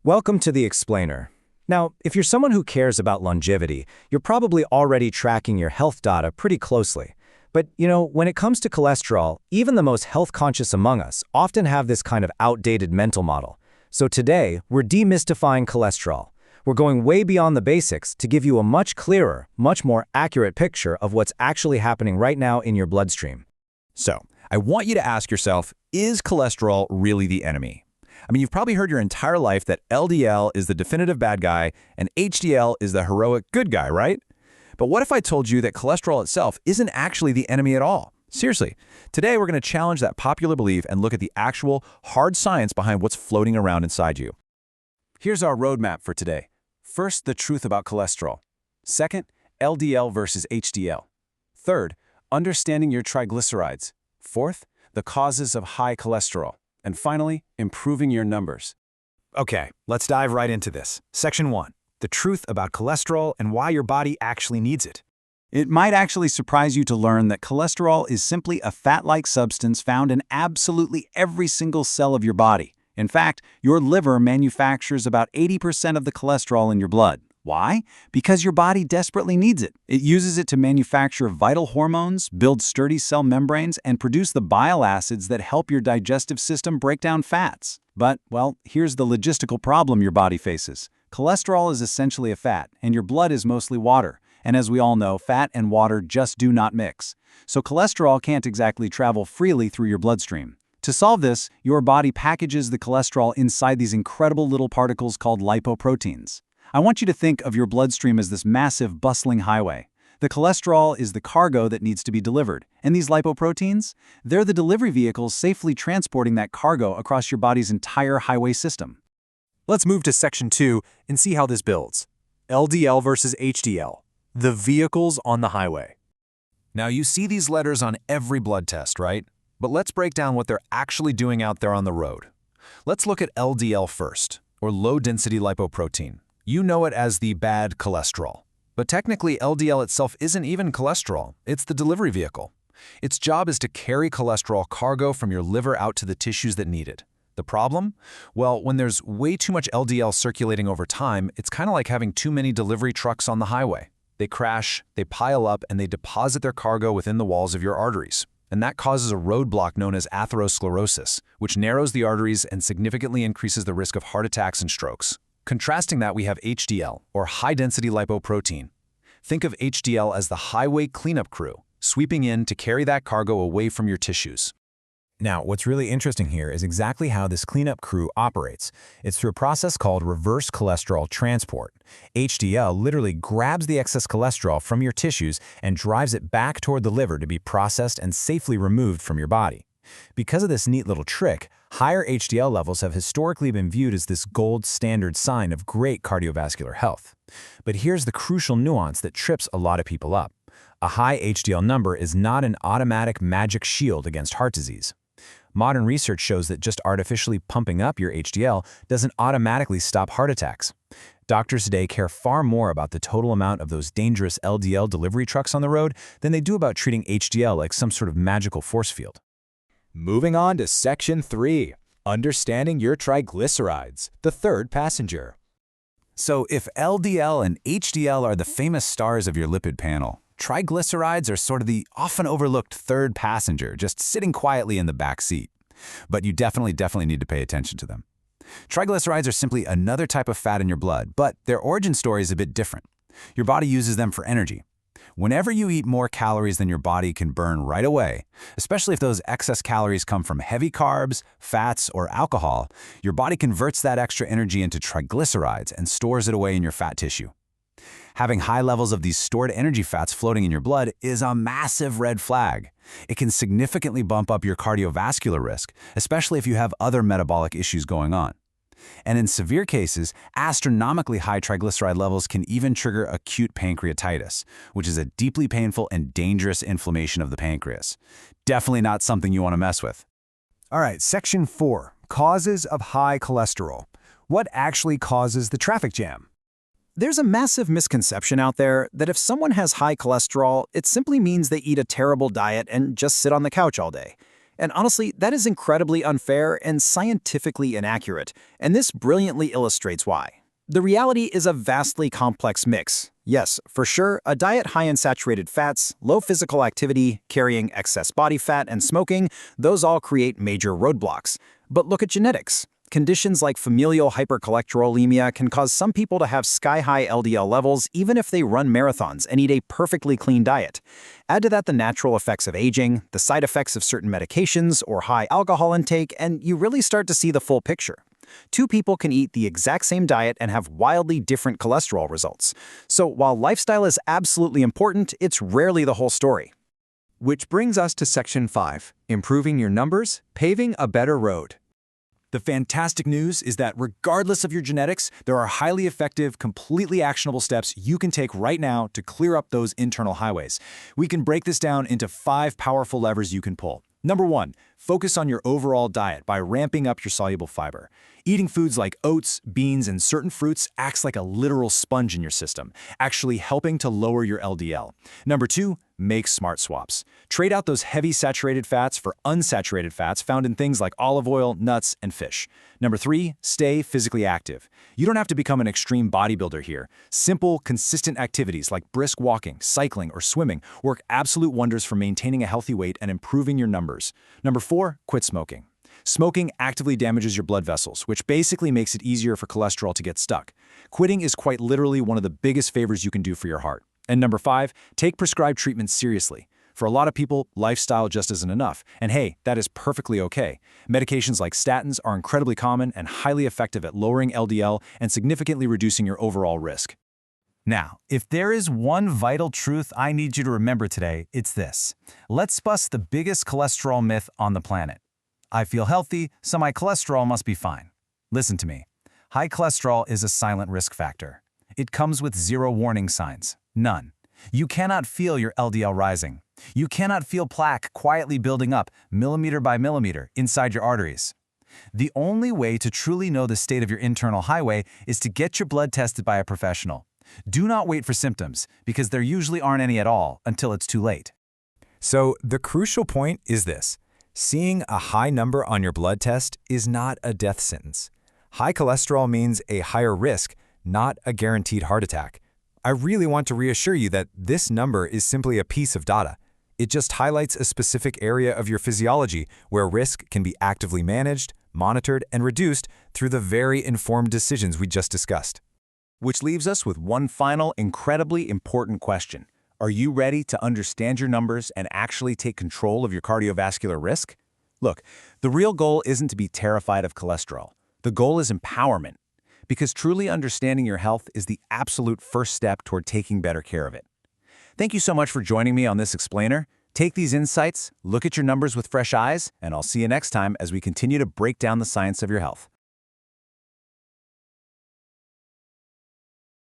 Welcome to the Explainer. Now, if you're someone who cares about longevity, you're probably already tracking your health data pretty closely. But, when it comes to cholesterol, even the most health-conscious among us often have this kind of outdated mental model. So today, we're demystifying cholesterol. We're going way beyond the basics to give you a much clearer, much more accurate picture of what's actually happening right now in your bloodstream. So, I want you to ask yourself, is cholesterol really the enemy? I mean, you've probably heard your entire life that LDL is the definitive bad guy and HDL is the heroic good guy, right? But what if I told you that cholesterol itself isn't actually the enemy at all? Seriously, today we're going to challenge that popular belief and look at the actual hard science behind what's floating around inside you. Here's our roadmap for today. First, the truth about cholesterol. Second, LDL versus HDL. Third, understanding your triglycerides. Fourth, the causes of high cholesterol. And finally, improving your numbers. Okay, let's dive right into this. Section 1. The truth about cholesterol and why your body actually needs it. It might actually surprise you to learn that cholesterol is simply a fat-like substance found in absolutely every single cell of your body. In fact, your liver manufactures about 80% of the cholesterol in your blood. Why? Because your body desperately needs it. It uses it to manufacture vital hormones, build sturdy cell membranes, and produce the bile acids that help your digestive system break down fats. But, well, here's the logistical problem your body faces. Cholesterol is essentially a fat, and your blood is mostly water. And as we all know, fat and water just do not mix. So cholesterol can't exactly travel freely through your bloodstream. To solve this, your body packages the cholesterol inside these incredible little particles called lipoproteins. I want you to think of your bloodstream as this massive, bustling highway. The cholesterol is the cargo that needs to be delivered, and these lipoproteins, they're the delivery vehicles safely transporting that cargo across your body's entire highway system. Let's move to Section 2 and see how this builds. LDL versus HDL, the vehicles on the highway. Now, you see these letters on every blood test, right? But let's break down what they're actually doing out there on the road. Let's look at LDL first, or low-density lipoprotein. You know it as the bad cholesterol. But technically, LDL itself isn't even cholesterol. It's the delivery vehicle. Its job is to carry cholesterol cargo from your liver out to the tissues that need it. The problem? Well, when there's way too much LDL circulating over time, it's kind of like having too many delivery trucks on the highway. They crash, they pile up, and they deposit their cargo within the walls of your arteries. And that causes a roadblock known as atherosclerosis, which narrows the arteries and significantly increases the risk of heart attacks and strokes. Contrasting that, we have HDL, or high-density lipoprotein. Think of HDL as the highway cleanup crew, sweeping in to carry that cargo away from your tissues. Now, what's really interesting here is exactly how this cleanup crew operates. It's through a process called reverse cholesterol transport. HDL literally grabs the excess cholesterol from your tissues and drives it back toward the liver to be processed and safely removed from your body. Because of this neat little trick, higher HDL levels have historically been viewed as this gold standard sign of great cardiovascular health. But here's the crucial nuance that trips a lot of people up. A high HDL number is not an automatic magic shield against heart disease. Modern research shows that just artificially pumping up your HDL doesn't automatically stop heart attacks. Doctors today care far more about the total amount of those dangerous LDL delivery trucks on the road than they do about treating HDL like some sort of magical force field. Moving on to Section 3, understanding your triglycerides, the third passenger. So if LDL and HDL are the famous stars of your lipid panel, triglycerides are sort of the often overlooked third passenger, just sitting quietly in the back seat. But you definitely need to pay attention to them. Triglycerides are simply another type of fat in your blood, but their origin story is a bit different. Your body uses them for energy. Whenever you eat more calories than your body can burn right away, especially if those excess calories come from heavy carbs, fats, or alcohol, your body converts that extra energy into triglycerides and stores it away in your fat tissue. Having high levels of these stored energy fats floating in your blood is a massive red flag. It can significantly bump up your cardiovascular risk, especially if you have other metabolic issues going on. And in severe cases, astronomically high triglyceride levels can even trigger acute pancreatitis, which is a deeply painful and dangerous inflammation of the pancreas. Definitely not something you want to mess with. All right, Section 4, causes of high cholesterol. What actually causes the traffic jam? There's a massive misconception out there that if someone has high cholesterol, it simply means they eat a terrible diet and just sit on the couch all day. And honestly, that is incredibly unfair and scientifically inaccurate, and this brilliantly illustrates why. The reality is a vastly complex mix. Yes, for sure, a diet high in saturated fats, low physical activity, carrying excess body fat, and smoking, those all create major roadblocks. But look at genetics. Conditions like familial hypercholesterolemia can cause some people to have sky-high LDL levels even if they run marathons and eat a perfectly clean diet. Add to that the natural effects of aging, the side effects of certain medications, or high alcohol intake, and you really start to see the full picture. Two people can eat the exact same diet and have wildly different cholesterol results. So while lifestyle is absolutely important, it's rarely the whole story. Which brings us to Section 5, Improving Your Numbers, Paving a Better Road. The fantastic news is that regardless of your genetics, there are highly effective, completely actionable steps you can take right now to clear up those internal highways. We can break this down into 5 powerful levers you can pull. Number 1, focus on your overall diet by ramping up your soluble fiber. Eating foods like oats, beans, and certain fruits acts like a literal sponge in your system, actually helping to lower your LDL. Number 2, make smart swaps. Trade out those heavy saturated fats for unsaturated fats found in things like olive oil, nuts, and fish. Number 3, stay physically active. You don't have to become an extreme bodybuilder here. Simple, consistent activities like brisk walking, cycling, or swimming work absolute wonders for maintaining a healthy weight and improving your numbers. Number 4, quit smoking. Smoking actively damages your blood vessels, which basically makes it easier for cholesterol to get stuck. Quitting is quite literally one of the biggest favors you can do for your heart. And number 5, take prescribed treatments seriously. For a lot of people, lifestyle just isn't enough. And hey, that is perfectly okay. Medications like statins are incredibly common and highly effective at lowering LDL and significantly reducing your overall risk. Now, if there is one vital truth I need you to remember today, it's this. Let's bust the biggest cholesterol myth on the planet. I feel healthy, so my cholesterol must be fine. Listen to me. High cholesterol is a silent risk factor. It comes with 0 warning signs. None. You cannot feel your LDL rising. You cannot feel plaque quietly building up, millimeter by millimeter, inside your arteries. The only way to truly know the state of your internal highway is to get your blood tested by a professional. Do not wait for symptoms, because there usually aren't any at all until it's too late. So the crucial point is this. Seeing a high number on your blood test is not a death sentence. High cholesterol means a higher risk, not a guaranteed heart attack. I really want to reassure you that this number is simply a piece of data. It just highlights a specific area of your physiology where risk can be actively managed, monitored, and reduced through the very informed decisions we just discussed. Which leaves us with one final, incredibly important question. Are you ready to understand your numbers and actually take control of your cardiovascular risk? Look, the real goal isn't to be terrified of cholesterol. The goal is empowerment, because truly understanding your health is the absolute first step toward taking better care of it. Thank you so much for joining me on this explainer. Take these insights, look at your numbers with fresh eyes, and I'll see you next time as we continue to break down the science of your health.